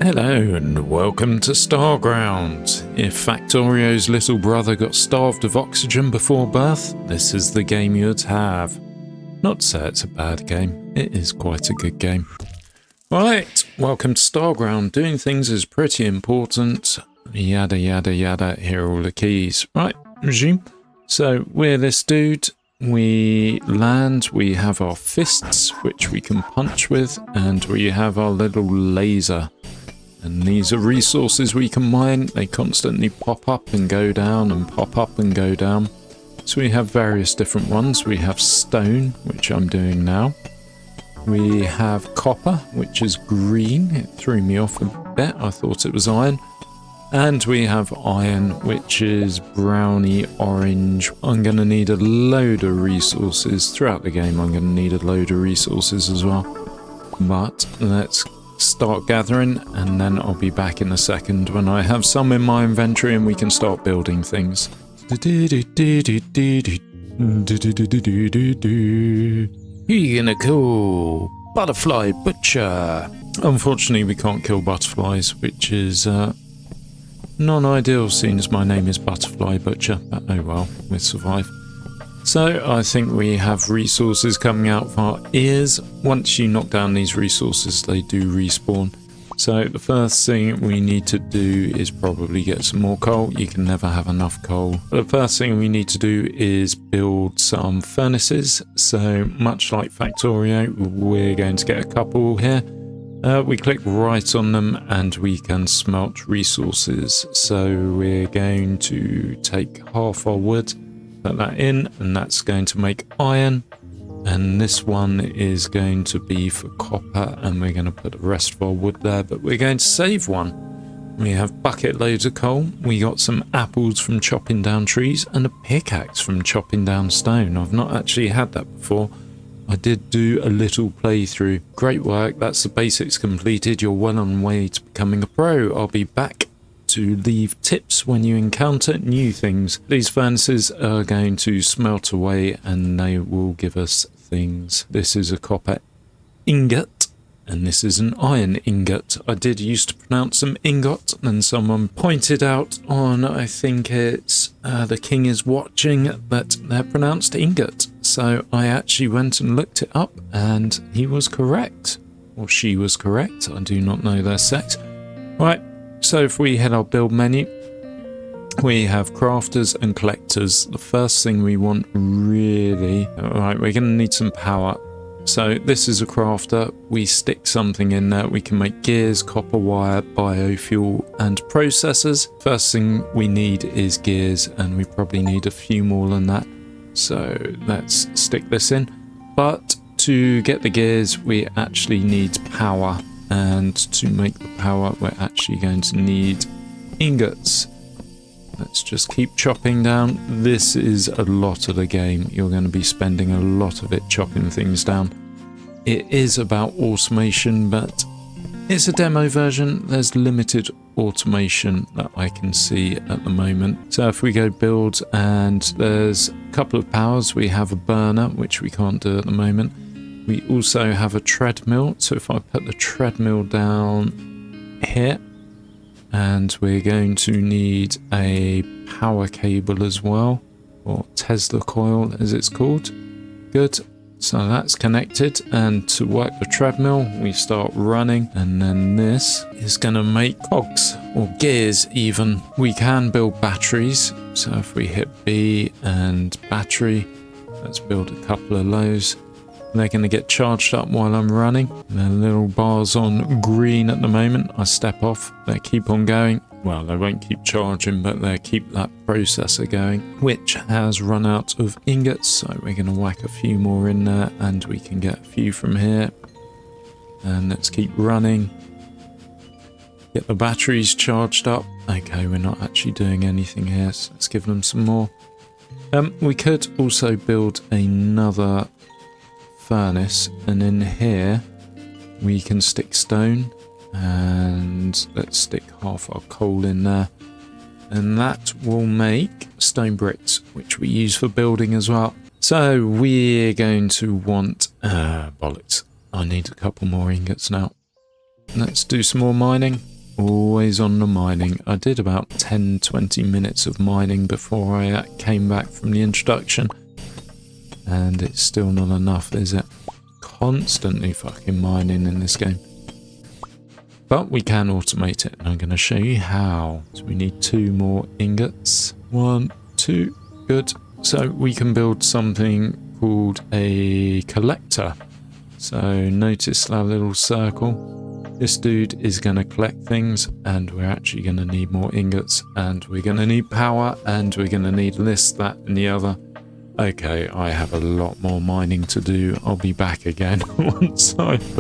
Hello and welcome to Starground. If Factorio's little brother got starved of oxygen before birth, this is the game you'd have. Not to say it's a bad game, it is quite a good game. Right, welcome to Starground. Doing things is pretty important. Yada yada yada, here are all the keys. Right, resume. So we're this dude. We land, we have our fists, which we can punch with, and we have our little laser. And these are resources we can mine. They constantly pop up and go down and pop up and go down. So we have various different ones. We have stone, which I'm doing now. We have copper, which is green. It threw me off a bit. I thought it was iron. And we have iron, which is browny orange. I'm going to need a load of resources. Throughout the game, I'm going to need a load of resources as well. But let's start gathering, and then I'll be back in a second when I have some in my inventory and we can start building things. Who you gonna kill? Butterfly Butcher. Unfortunately, we can't kill butterflies, which is non-ideal, seeing as my name is Butterfly Butcher, but oh well, we'll survive. So I think we have resources coming out of our ears. Once you knock down these resources, they do respawn. So the first thing we need to do is probably get some more coal. You can never have enough coal. But the first thing we need to do is build some furnaces. So much like Factorio, we're going to get a couple here. We click right on them and we can smelt resources. So we're going to take half our wood, put that in, and that's going to make iron, and this one is going to be for copper, and we're going to put the rest of our wood there, but we're going to save one. We have bucket loads of coal. We got some apples from chopping down trees and a pickaxe from chopping down stone. I've not actually had that before. I did do a little playthrough. Great work, that's the basics completed. You're well on the way to becoming a pro. I'll be back to leave tips when you encounter new things. These furnaces are going to smelt away and they will give us things. This is a copper ingot and this is an iron ingot. I did used to pronounce them ingot, and someone pointed out on, I think it's The King is Watching, that they're pronounced ingot. So I actually went and looked it up and he was correct, or she was correct. I do not know their sex. Right. So if we hit our build menu, we have crafters and collectors. The first thing we want really, alright, we're going to need some power. So this is a crafter. We stick something in there. We can make gears, copper wire, biofuel and processors. First thing we need is gears, and we probably need a few more than that. So let's stick this in. But to get the gears, we actually need power. And to make the power, we're actually going to need ingots. Let's just keep chopping down. This is a lot of the game. You're going to be spending a lot of it chopping things down. It is about automation, but it's a demo version. There's limited automation that I can see at the moment. So if we go build, and there's a couple of powers. We have a burner, which we can't do at the moment. We also have a treadmill, so if I put the treadmill down here, and we're going to need a power cable as well, or Tesla coil as it's called. Good, so that's connected, and to work the treadmill, we start running, and then this is going to make cogs, or gears even. We can build batteries, so if we hit B and battery, let's build a couple of those. They're going to get charged up while I'm running. The little bars on green at the moment. I step off. They keep on going. Well, they won't keep charging, but they'll keep that processor going, which has run out of ingots. So we're going to whack a few more in there, and we can get a few from here. And let's keep running. Get the batteries charged up. Okay, we're not actually doing anything here, so let's give them some more. We could also build another furnace, and in here we can stick stone, and let's stick half our coal in there, and that will make stone bricks, which we use for building as well. So we're going to want bollocks, I need a couple more ingots now. Let's do some more mining. always on the mining. I did about 10-20 minutes of mining before I came back from the introduction. And it's still not enough, is it? Constantly fucking mining in this game. But we can automate it, and I'm going to show you how. So we need 2 more ingots. 1, 2, good. So we can build something called a collector. So notice that little circle. This dude is going to collect things, and we're actually going to need more ingots, and we're going to need power, and we're going to need this, that, and the other. Okay, I have a lot more mining to do. I'll be back again once I've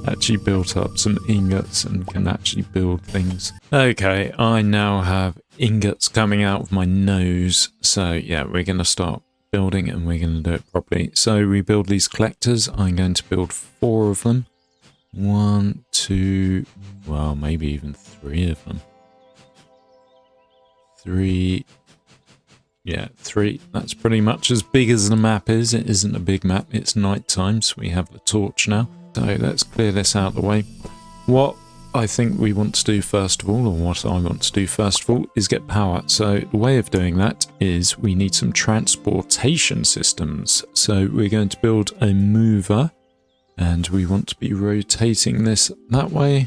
actually built up some ingots and can actually build things. Okay, I now have ingots coming out of my nose. So yeah, we're going to start building, and we're going to do it properly. So we build these collectors. I'm going to build 4 of them. 1, 2, well, maybe even 3 of them. 3. Yeah, 3. That's pretty much as big as the map is. It isn't a big map. It's night time, so we have the torch now. So let's clear this out of the way. What I think we want to do first of all, or what I want to do first of all, is get power. So the way of doing that is we need some transportation systems. So we're going to build a mover, and we want to be rotating this that way,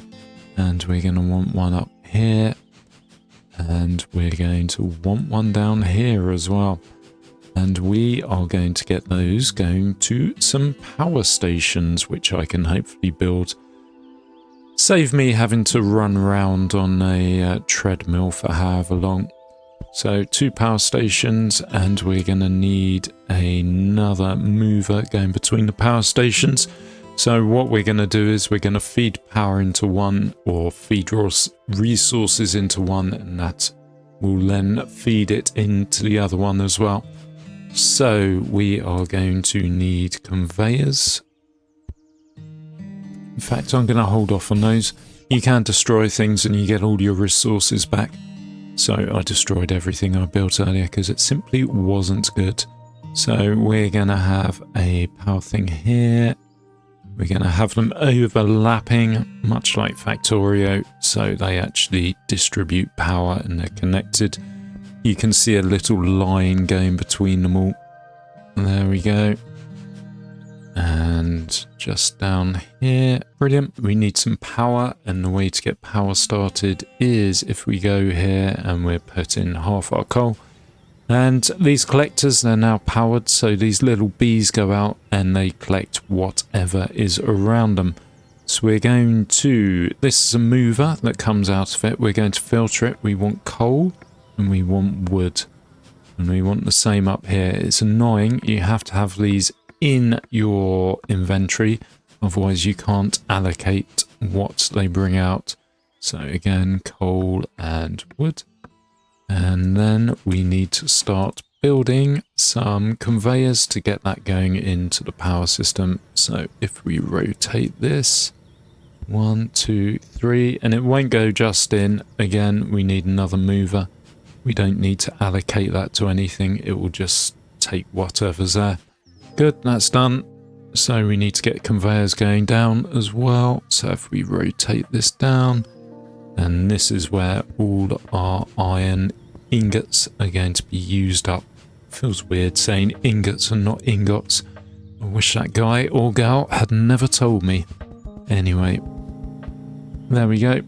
and we're going to want one up here, and we're going to want one down here as well. And we are going to get those going to some power stations, which I can hopefully build. Save me having to run around on a treadmill for however long. So 2 power stations, and we're going to need another mover going between the power stations. So what we're going to do is we're going to feed power into one, or feed resources into one, and that will then feed it into the other one as well. So we are going to need conveyors. In fact, I'm going to hold off on those. You can destroy things and you get all your resources back. So I destroyed everything I built earlier because it simply wasn't good. So we're going to have a power thing here. We're going to have them overlapping, much like Factorio, so they actually distribute power and they're connected. You can see a little line going between them all. There we go. And just down here. Brilliant. We need some power, and the way to get power started is if we go here and we're putting half our coal. And these collectors, they're now powered, so these little bees go out and they collect whatever is around them. So we're going to, this is a mover that comes out of it. We're going to filter it. We want coal and we want wood. And we want the same up here. It's annoying. You have to have these in your inventory. Otherwise you can't allocate what they bring out. So again, coal and wood. And then we need to start building some conveyors to get that going into the power system. So if we rotate this, 1, 2, 3, and it won't go just in. Again, we need another mover. We don't need to allocate that to anything. It will just take whatever's there. Good, that's done. So we need to get conveyors going down as well. So if we rotate this down, and this is where all our iron ingots are going to be used up. Feels weird saying ingots and not ingots. I wish that guy or gal had never told me. Anyway, there we go.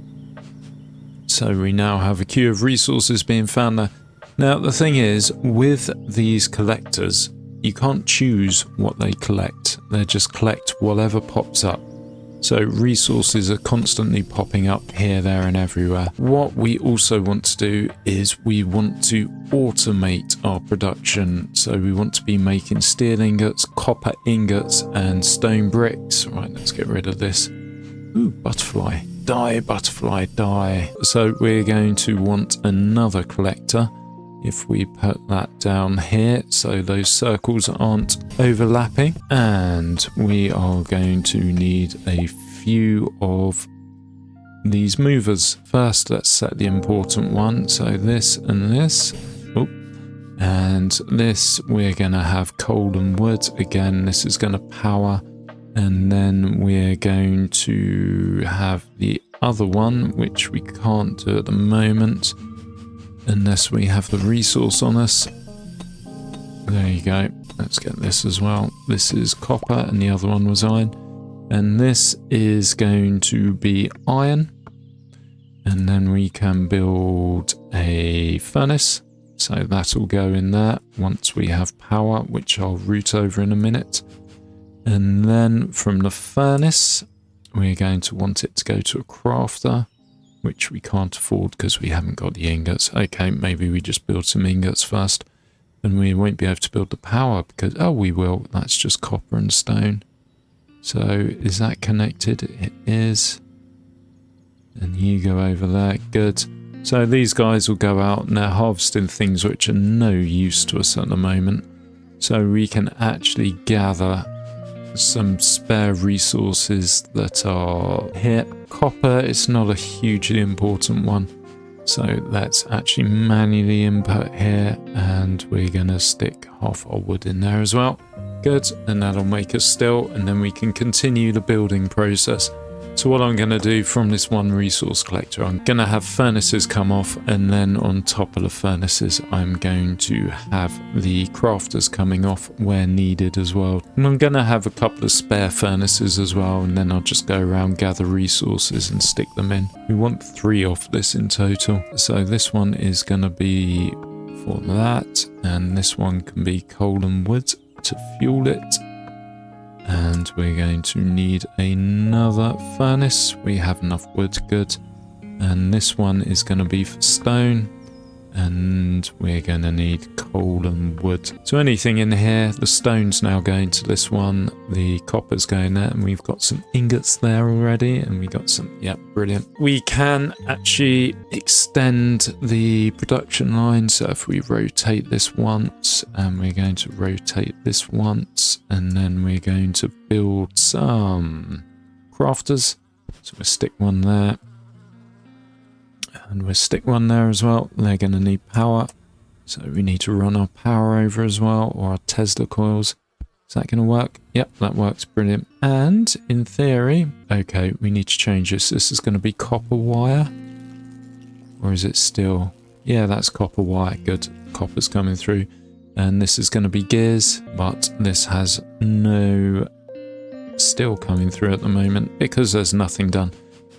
So we now have a queue of resources being found there. Now the thing is, with these collectors, you can't choose what they collect. They just collect whatever pops up. So resources are constantly popping up here, there and everywhere. What we also want to do is we want to automate our production. So we want to be making steel ingots, copper ingots and stone bricks. Right, let's get rid of this. Ooh, butterfly. Die, butterfly, die. So we're going to want another collector. If we put that down here so those circles aren't overlapping, and we are going to need a few of these movers. First, let's set the important one. So this and this. Oh, and this we're going to have coal and wood. Again, this is going to power. And then we're going to have the other one, which we can't do at the moment unless we have the resource on us. There you go. Let's get this as well. This is copper and the other one was iron. And this is going to be iron. And then we can build a furnace. So that'll go in there once we have power, which I'll route over in a minute. And then from the furnace, we're going to want it to go to a crafter, which we can't afford because we haven't got the ingots. Okay, maybe we just build some ingots first. And we won't be able to build the power because, oh, we will. That's just copper and stone. So is that connected? It is. And you go over there. Good. So these guys will go out and they're harvesting things which are no use to us at the moment. So we can actually gather some spare resources that are here. Copper is not a hugely important one. So let's actually manually input here and we're going to stick half our wood in there as well. Good. And that'll make us still and then we can continue the building process. So what I'm going to do from this one resource collector, I'm going to have furnaces come off and then on top of the furnaces I'm going to have the crafters coming off where needed as well. And I'm going to have a couple of spare furnaces as well and then I'll just go around, gather resources and stick them in. We want 3 off this in total. So this one is going to be for that and this one can be coal and wood to fuel it. And we're going to need another furnace. We have enough wood, good. And this one is going to be for stone. And we're going to need coal and wood. So anything in here, the stone's now going to this one. The copper's going there. And we've got some ingots there already. And we got some, yeah, brilliant. We can actually extend the production line. So if we rotate this once, and we're going to rotate this once, and then we're going to build some crafters. So we'll stick one there. And we'll stick one there as well. They're going to need power. So we need to run our power over as well, or our Tesla coils. Is that going to work? Yep, that works. Brilliant. And in theory, okay, we need to change this. This is going to be copper wire. Or is it steel? Yeah, that's copper wire. Good. Copper's coming through. And this is going to be gears, but this has no steel coming through at the moment because there's nothing done.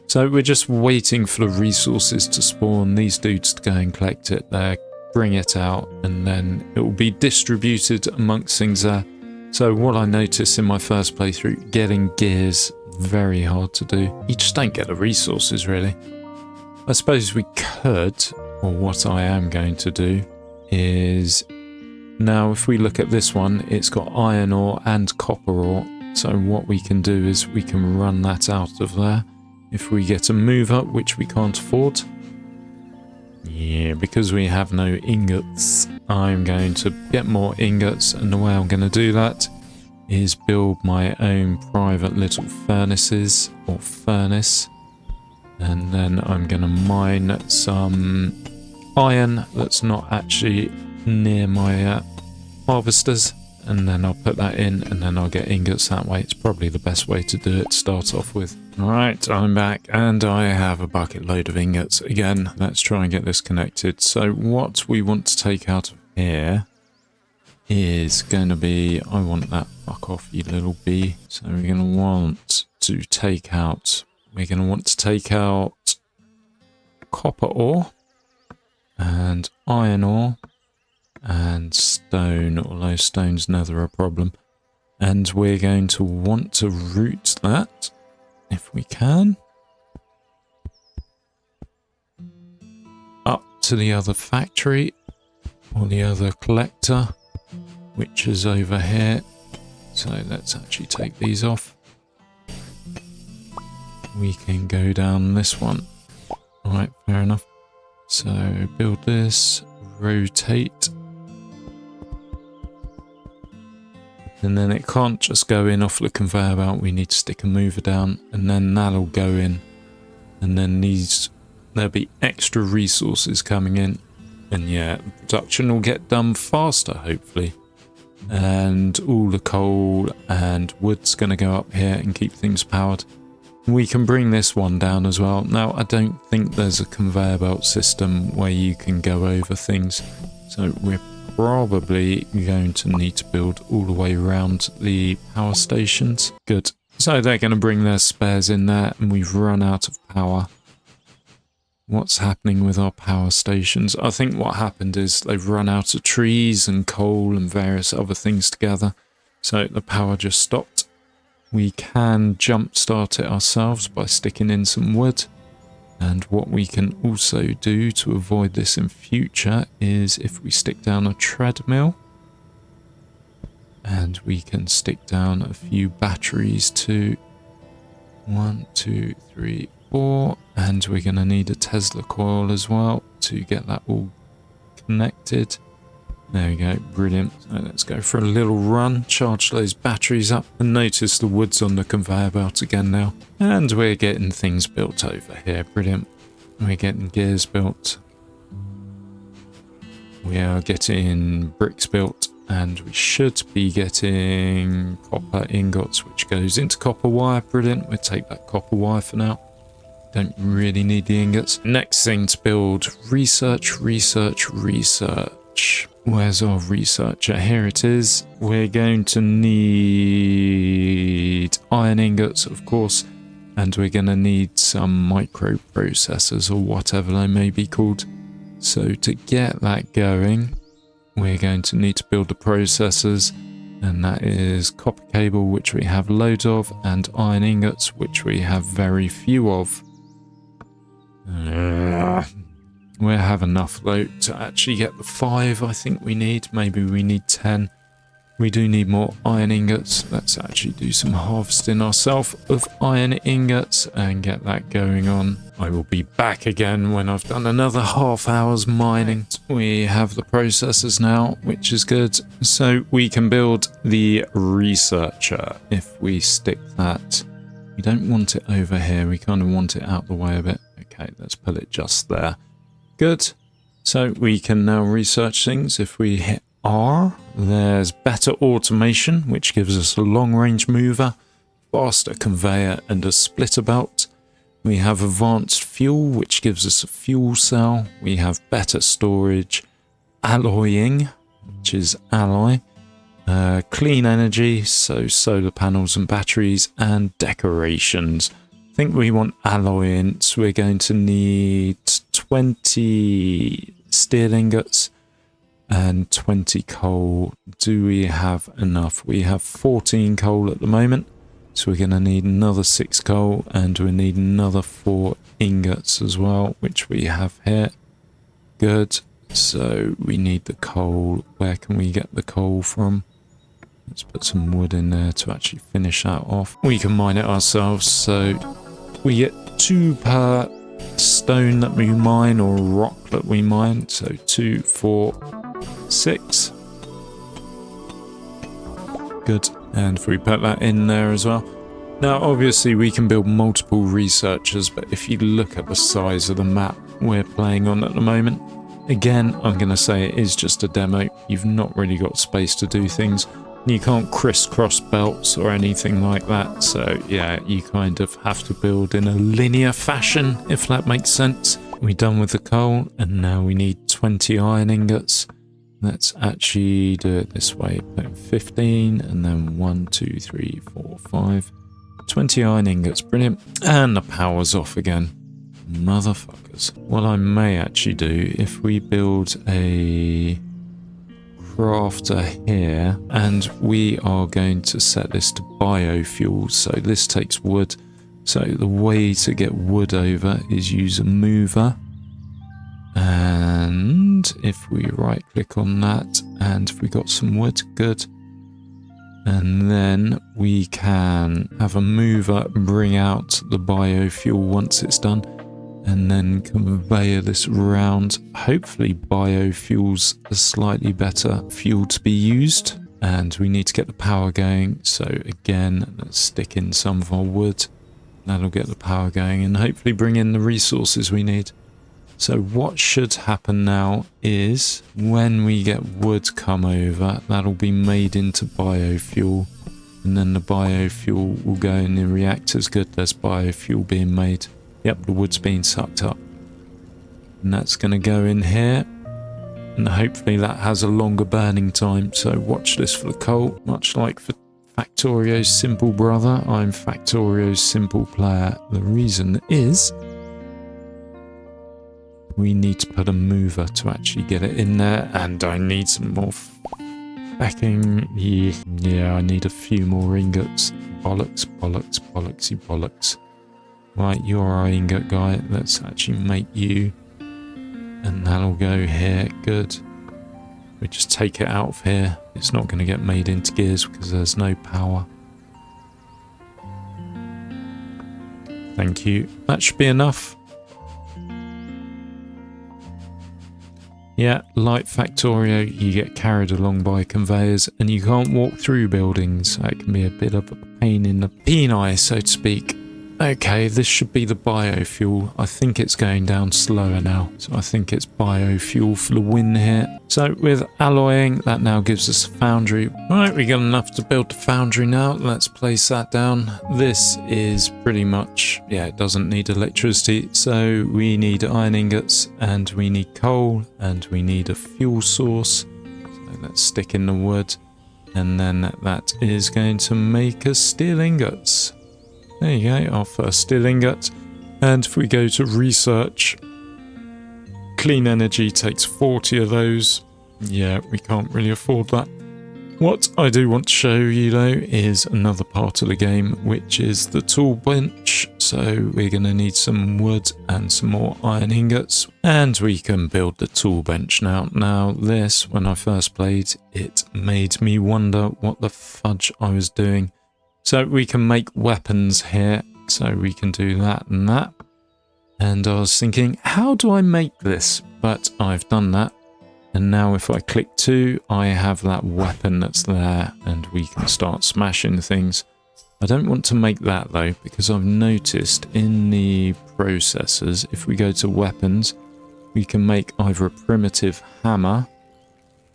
So we're just waiting for the resources to spawn, these dudes to go and collect it there, bring it out, and then it will be distributed amongst things there. So what I noticed in my first playthrough, getting gears, very hard to do. You just don't get the resources really. I suppose we could, or what I am going to do, is now if we look at this one, it's got iron ore and copper ore. So what we can do is we can run that out of there. If we get a move up, which we can't afford. Yeah, because we have no ingots, I'm going to get more ingots. And the way I'm going to do that is build my own private little furnaces or furnace. And then I'm going to mine some iron that's not actually near my harvesters. And then I'll put that in and then I'll get ingots that way. It's probably the best way to do it to start off with. Alright, I'm back and I have a bucket load of ingots. Again, let's try and get this connected. So what we want to take out of here is going to be, I want that, fuck off you little bee. So we're going to want to take out, copper ore and iron ore. And stone, although stone's never a problem. And we're going to want to route that, if we can, up to the other factory, or the other collector, which is over here. So let's actually take these off. We can go down this one. Alright, fair enough. So build this, rotate. And then it can't just go in off the conveyor belt. We need to stick a mover down and then that'll go in. And then there'll be extra resources coming in. And yeah, production will get done faster, hopefully. And all the coal and wood's going to go up here and keep things powered. We can bring this one down as well. Now, I don't think there's a conveyor belt system where you can go over things. So we're probably going to need to build all the way around the power stations. Good. So they're going to bring their spares in there and we've run out of power. What's happening with our power stations? I think what happened is they've run out of trees and coal and various other things together. So the power just stopped. We can jump start it ourselves by sticking in some wood. And what we can also do to avoid this in future is if we stick down a treadmill. And we can stick down a few batteries too. 1, 2, 3, 4. And we're going to need a Tesla coil as well to get that all connected. There we go, brilliant. So let's go for a little run, charge those batteries up, and notice the wood's on the conveyor belt again now. And we're getting things built over here, brilliant. We're getting gears built. We are getting bricks built, and we should be getting copper ingots, which goes into copper wire, brilliant. We'll take that copper wire for now. Don't really need the ingots. Next thing to build, research. Where's our researcher? Here it is. We're going to need iron ingots, of course, and we're going to need some microprocessors or whatever they may be called. So to get that going, we're going to need to build the processors, and that is copper cable, which we have loads of, and iron ingots, which we have very few of. We'll have enough though to actually get the 5 I think we need. Maybe we need 10. We do need more iron ingots. Let's actually do some harvesting ourselves of iron ingots and get that going on. I will be back again when I've done another half hour's mining. We have the processors now, which is good. So we can build the researcher if we stick that. We don't want it over here. We kind of want it out the way a bit. Okay, let's put it just there. Good. So we can now research things. If we hit R, there's better automation, which gives us a long-range mover, faster conveyor, and a splitter belt. We have advanced fuel, which gives us a fuel cell. We have better storage, alloying, which is alloy, clean energy, so solar panels and batteries, and decorations. I think we want alloying, so we're going to need 20 steel ingots and 20 coal. Do we have enough? We have 14 coal at the moment, so we're going to need another 6 coal, and we need another 4 ingots as well, which we have here. Good. So we need the coal. Where can we get the coal from? Let's put some wood in there to actually finish that off. We can mine it ourselves, so we get 2 per stone that we mine or rock that we mine. So 2, 4, 6. Good. And if we put that in there as well. Now, obviously, we can build multiple researchers, but if you look at the size of the map we're playing on at the moment, again, I'm going to say it is just a demo. You've not really got space to do things. You can't crisscross belts or anything like that. So yeah, you kind of have to build in a linear fashion, if that makes sense. We're done with the coal, and now we need 20 iron ingots. Let's actually do it this way. Put 15, and then 1, 2, 3, 4, 5. 20 iron ingots, brilliant. And the power's off again. Motherfuckers. What I may actually do, if we build a crafter here, and we are going to set this to biofuels, so this takes wood. So the way to get wood over is use a mover, and if we right click on that, and if we got some wood, good, and then we can have a mover bring out the biofuel once it's done, and then conveyor this around. Hopefully biofuel's a slightly better fuel to be used, and we need to get the power going. So again, let's stick in some of our wood. That'll get the power going and hopefully bring in the resources we need. So what should happen now is when we get wood come over, that'll be made into biofuel. And then the biofuel will go in the reactors. Good, there's biofuel being made. Yep, the wood's being sucked up. And that's going to go in here. And hopefully that has a longer burning time. So watch this for the coal. Much like for Factorio's simple brother, I'm Factorio's simple player. The reason is we need to put a mover to actually get it in there. And I need some more backing. Yeah, I need a few more ingots. Bollocks, bollocks, bollocksy bollocks. Right, you're our ingot guy. Let's actually make you. And that'll go here. Good. We just take it out of here. It's not going to get made into gears because there's no power. Thank you. That should be enough. Yeah, like Factorio, you get carried along by conveyors and you can't walk through buildings. That can be a bit of a pain in the peni, so to speak. Okay, this should be the biofuel. I think it's going down slower now. So I think it's biofuel for the win here. So with alloying, that now gives us a foundry. Right, we got enough to build the foundry now. Let's place that down. This is pretty much, yeah, it doesn't need electricity. So we need iron ingots and we need coal and we need a fuel source. So let's stick in the wood. And then that is going to make us steel ingots. There you go, our first steel ingot. And if we go to research, clean energy takes 40 of those. Yeah, we can't really afford that. What I do want to show you though is another part of the game, which is the tool bench. So we're going to need some wood and some more iron ingots. And we can build the tool bench now. Now this, when I first played, it made me wonder what the fudge I was doing. So we can make weapons here, so we can do that and that. And I was thinking, how do I make this? But I've done that. And now if I click 2, I have that weapon that's there and we can start smashing things. I don't want to make that though, because I've noticed in the processors, if we go to weapons, we can make either a primitive hammer.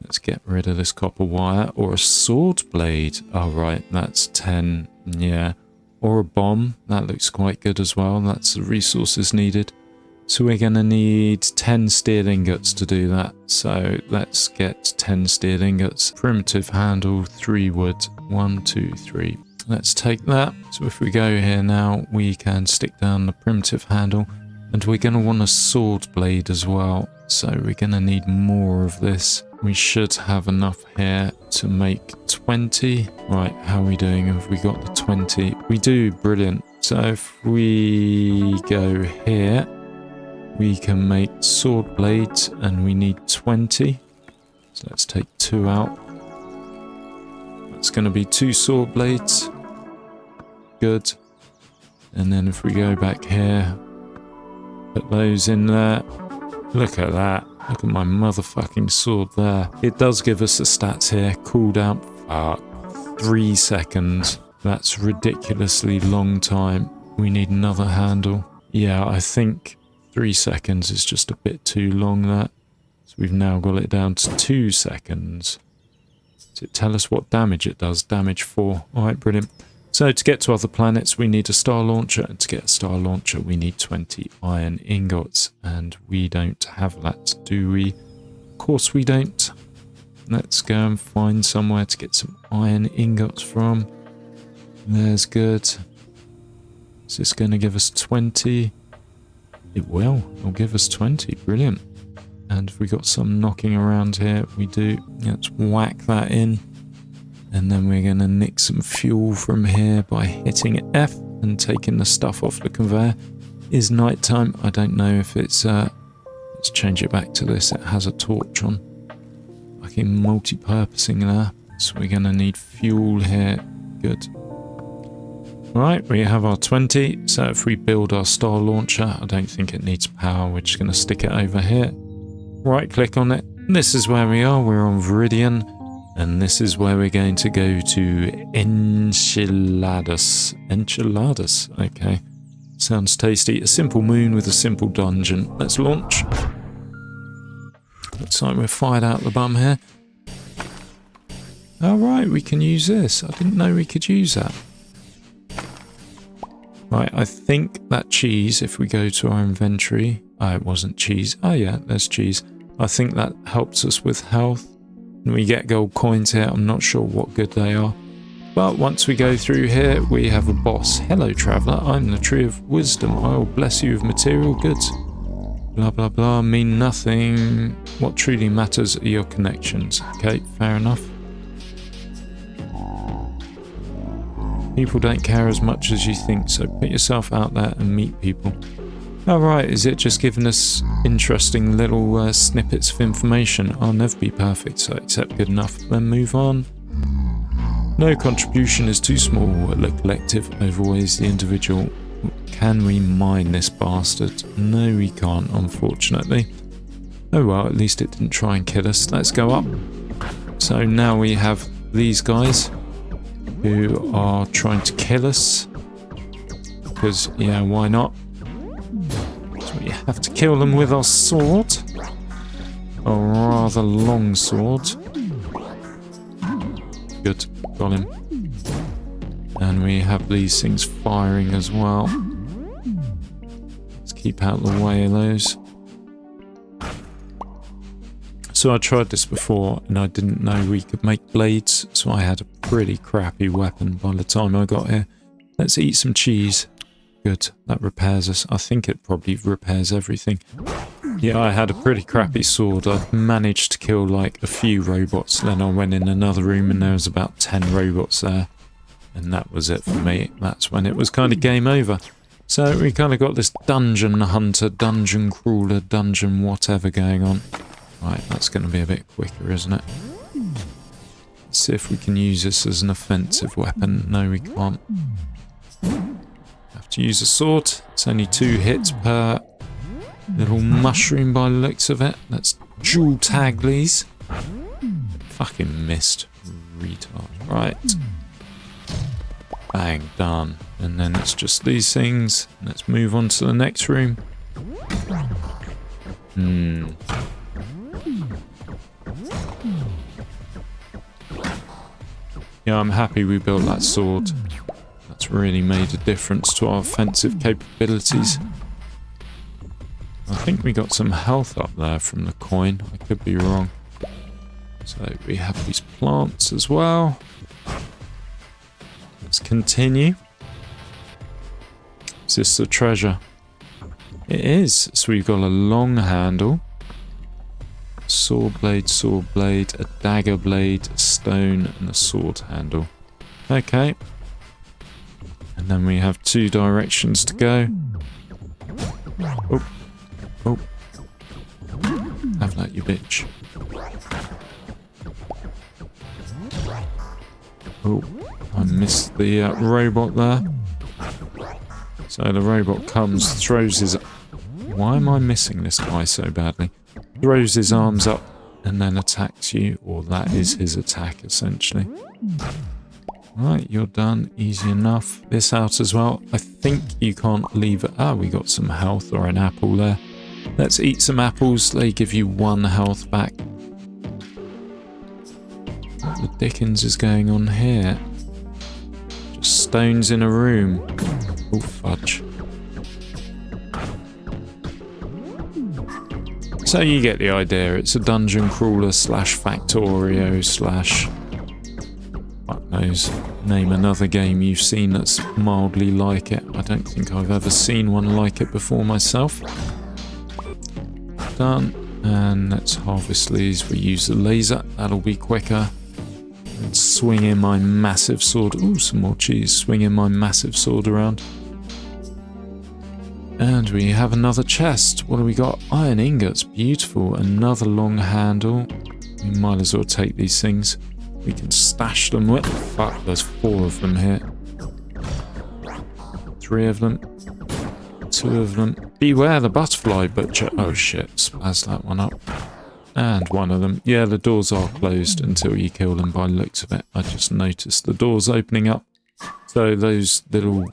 Let's get rid of this copper wire. Or a sword blade. Oh, right. That's 10. Yeah. Or a bomb. That looks quite good as well. That's the resources needed. So we're going to need 10 steel ingots to do that. So let's get 10 steel ingots. Primitive handle, 3 wood. 1, 2, 3. Let's take that. So if we go here now, we can stick down the primitive handle. And we're going to want a sword blade as well. So we're going to need more of this. We should have enough here to make 20. Right, how are we doing? Have we got the 20? We do, brilliant. So if we go here, we can make sword blades and we need 20. So let's take 2 out. That's going to be 2 sword blades. Good. And then if we go back here, put those in there. Look at that. Look at my motherfucking sword there. It does give us the stats here. Cooldown, 3 seconds. That's ridiculously long time. We need another handle. Yeah, I think 3 seconds is just a bit too long there. So we've now got it down to 2 seconds. Does it tell us what damage it does? Damage 4. Alright, brilliant. So to get to other planets, we need a star launcher, and to get a star launcher, we need 20 iron ingots, and we don't have that, do we? Of course we don't. Let's go and find somewhere to get some iron ingots from. There's good. Is this going to give us 20? It will. It'll give us 20. Brilliant. And if we got some knocking around here, we do. Let's whack that in. And then we're going to nick some fuel from here by hitting F and taking the stuff off the conveyor. Is nighttime. I don't know if it's... let's change it back to this. It has a torch on. Fucking multi-purposing there. So we're going to need fuel here. Good. Right, we have our 20. So if we build our star launcher, I don't think it needs power. We're just going to stick it over here. Right click on it. This is where we are. We're on Viridian. And this is where we're going to go to Enchiladas. Enchiladas, okay. Sounds tasty. A simple moon with a simple dungeon. Let's launch. Looks like we're fired out the bum here. Alright, we can use this. I didn't know we could use that. Right, I think that cheese, if we go to our inventory... Oh, it wasn't cheese. Oh yeah, there's cheese. I think that helps us with health. And we get gold coins here. I'm not sure what good they are. But once we go through here, we have a boss. Hello, traveller. I'm the Tree of Wisdom. I will bless you with material goods. Blah, blah, blah. Mean nothing. What truly matters are your connections. Okay, fair enough. People don't care as much as you think, so put yourself out there and meet people. Alright, is it just giving us interesting little snippets of information? I'll never be perfect, so accept good enough, then move on. No contribution is too small. The collective overweighs the individual. Can we mine this bastard? No, we can't, unfortunately. Oh well, at least it didn't try and kill us. Let's go up. So now we have these guys who are trying to kill us. Because, yeah, why not? So we have to kill them with our sword. A rather long sword. Good. Got him. And we have these things firing as well. Let's keep out the way of those. So I tried this before and I didn't know we could make blades, so I had a pretty crappy weapon by the time I got here. Let's eat some cheese. Good, that repairs us. I think it probably repairs everything. Yeah, I had a pretty crappy sword. I managed to kill like a few robots. Then I went in another room and there was about 10 robots there. And that was it for me. That's when it was kind of game over. So we kind of got this dungeon hunter, dungeon crawler, dungeon whatever going on. Right, that's going to be a bit quicker, isn't it? Let's see if we can use this as an offensive weapon. No, we can't. Have to use a sword. It's only 2 hits per little mushroom by the looks of it. Let's dual tag these. Fucking missed. Retard. Right. Bang, done. And then it's just these things. Let's move on to the next room. Yeah, I'm happy we built that sword. That's really made a difference to our offensive capabilities. I think we got some health up there from the coin. I could be wrong. So we have these plants as well. Let's continue. Is this the treasure? It is. So we've got a long handle. Sword blade, a dagger blade, a stone, and a sword handle. Okay. And then we have 2 directions to go. Oh. Oh. Have that, you bitch. Oh, I missed the robot there. So the robot comes, throws his... Why am I missing this guy so badly? Throws his arms up and then attacks you, or that is his attack essentially. Right, you're done. Easy enough. This out as well. I think you can't leave it. Ah, we got some health or an apple there. Let's eat some apples. They give you 1 health back. What the dickens is going on here? Just stones in a room. Oh, fudge. So you get the idea. It's a dungeon crawler / Factorio / fuck knows. Name another game you've seen that's mildly like it. I don't think I've ever seen one like it before myself. Done. And let's harvest these. We use the laser. That'll be quicker. And swing in my massive sword. Ooh, some more cheese. Swing in my massive sword around. And we have another chest. What do we got? Iron ingots. Beautiful. Another long handle. We might as well take these things. We can stash them with... Fuck, there's 4 of them here. 3 of them. 2 of them. Beware the butterfly butcher. Oh shit, spaz that one up. And 1 of them. Yeah, the doors are closed until you kill them by the looks of it. I just noticed the doors opening up. So those little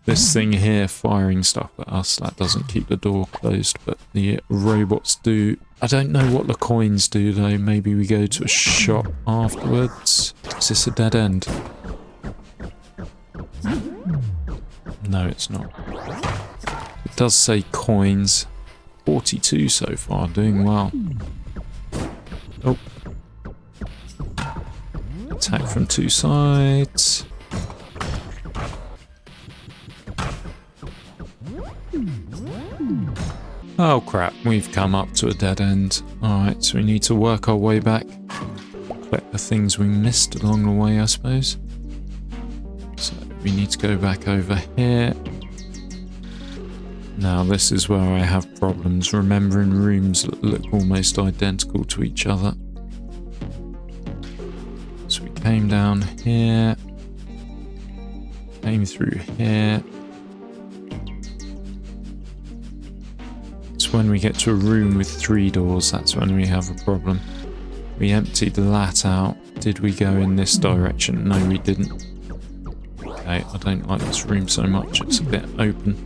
this thing here firing stuff at us. That doesn't keep the door closed, but the robots do. I don't know what the coins do though. Maybe we go to a shop afterwards. Is this a dead end? No, it's not. It does say coins. 42 so far, doing well. Oh. Attack from two sides. Oh crap, we've come up to a dead end. Alright, so we need to work our way back. Collect the things we missed along the way, I suppose. So we need to go back over here. Now this is where I have problems remembering rooms that look almost identical to each other. So we came down here. Came through here. It's when we get to a room with 3 doors, that's when we have a problem. We emptied that out. Did we go in this direction? No, we didn't. Okay, I don't like this room so much. It's a bit open.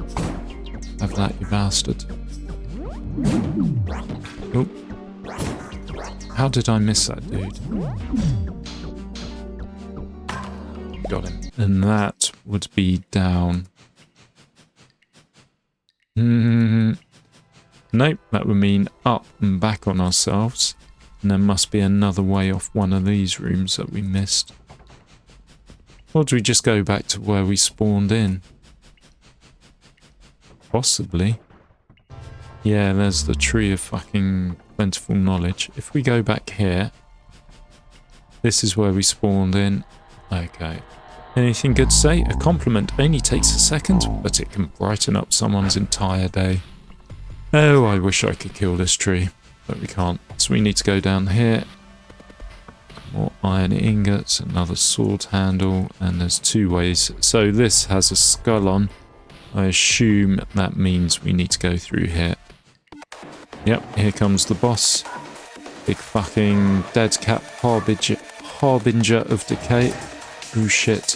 Have that, you bastard. Oh. How did I miss that dude? Got him. And that would be down. Nope, that would mean up and back on ourselves. And there must be another way off one of these rooms that we missed. Or do we just go back to where we spawned in? Possibly. Yeah, there's the tree of fucking plentiful knowledge. If we go back here, this is where we spawned in. Okay. Anything good to say? A compliment only takes a second, but it can brighten up someone's entire day. Oh, I wish I could kill this tree, but we can't. So we need to go down here. More iron ingots, another sword handle, and there's 2 ways. So this has a skull on. I assume that means we need to go through here. Yep, here comes the boss. Big fucking dead cat harbinger of decay. Oh shit.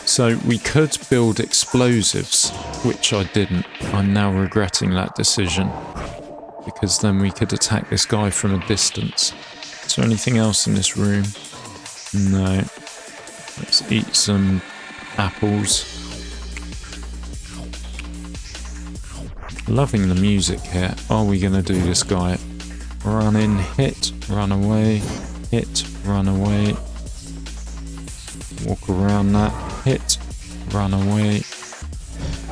So we could build explosives, which I didn't. I'm now regretting that decision. Because then we could attack this guy from a distance. Is there anything else in this room? No. Let's eat some apples. Loving the music here. Are we going to do this guy? Run in, hit, run away, hit, run away. Walk around that. Hit, run away.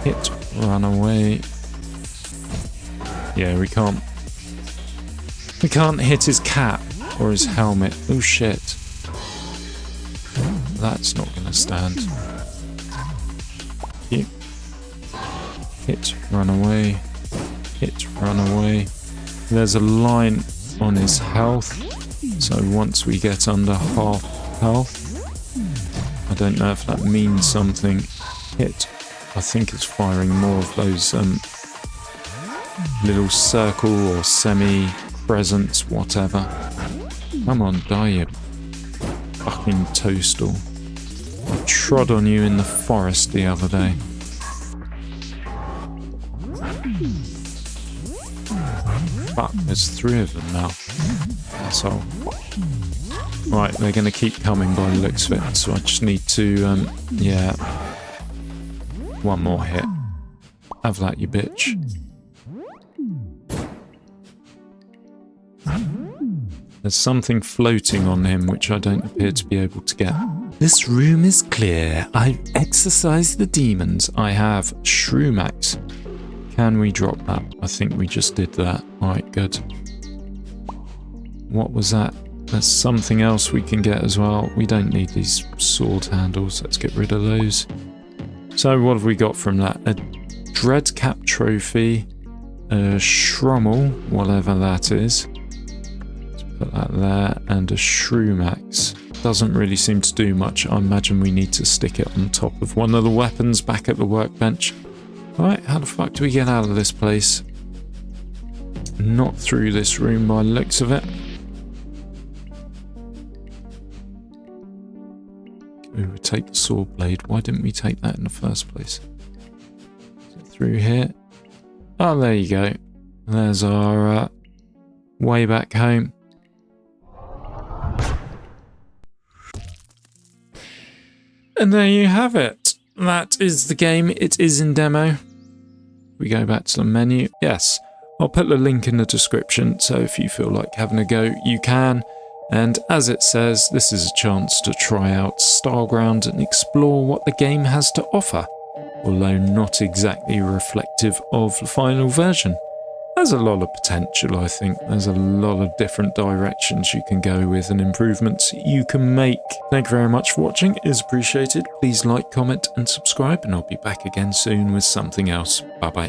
Hit, run away. Yeah, we can't. We can't hit his cap or his helmet. Oh shit. That's not going to stand. Hit, run away. Hit, run away. There's a line on his health. So once we get under half health, I don't know if that means something. Hit. I think it's firing more of those little circle or semi-presents, whatever. Come on, die, you fucking toadstool. I trod on you in the forest the other day. Fuck, there's 3 of them now. Asshole. Right, they're going to keep coming by the looks of it, so I just need to, yeah. 1 more hit. Have that, you bitch. There's something floating on him which I don't appear to be able to get. This room is clear. I've exorcised the demons. I have Shroomax. Can we drop that? I think we just did that. Alright, good. What was that? There's something else we can get as well. We don't need these sword handles. Let's get rid of those. So what have we got from that? A Dreadcap trophy. A Schrummel, whatever that is. Let's put that there. And a Shroomax. Doesn't really seem to do much. I imagine we need to stick it on top of one of the weapons back at the workbench. Alright, how the fuck do we get out of this place? Not through this room by the looks of it. We would take the saw blade. Why didn't we take that in the first place? Through here. Oh, there you go. There's our way back home. And there you have it. That is the game. It is in demo. We go back to the menu. Yes, I'll put the link in the description, so if you feel like having a go, you can. And as it says, this is a chance to try out Starground and explore what the game has to offer, although not exactly reflective of the final version. There's a lot of potential, I think. There's a lot of different directions you can go with and improvements you can make. Thank you very much for watching. It is appreciated. Please like, comment and subscribe, and I'll be back again soon with something else. Bye bye.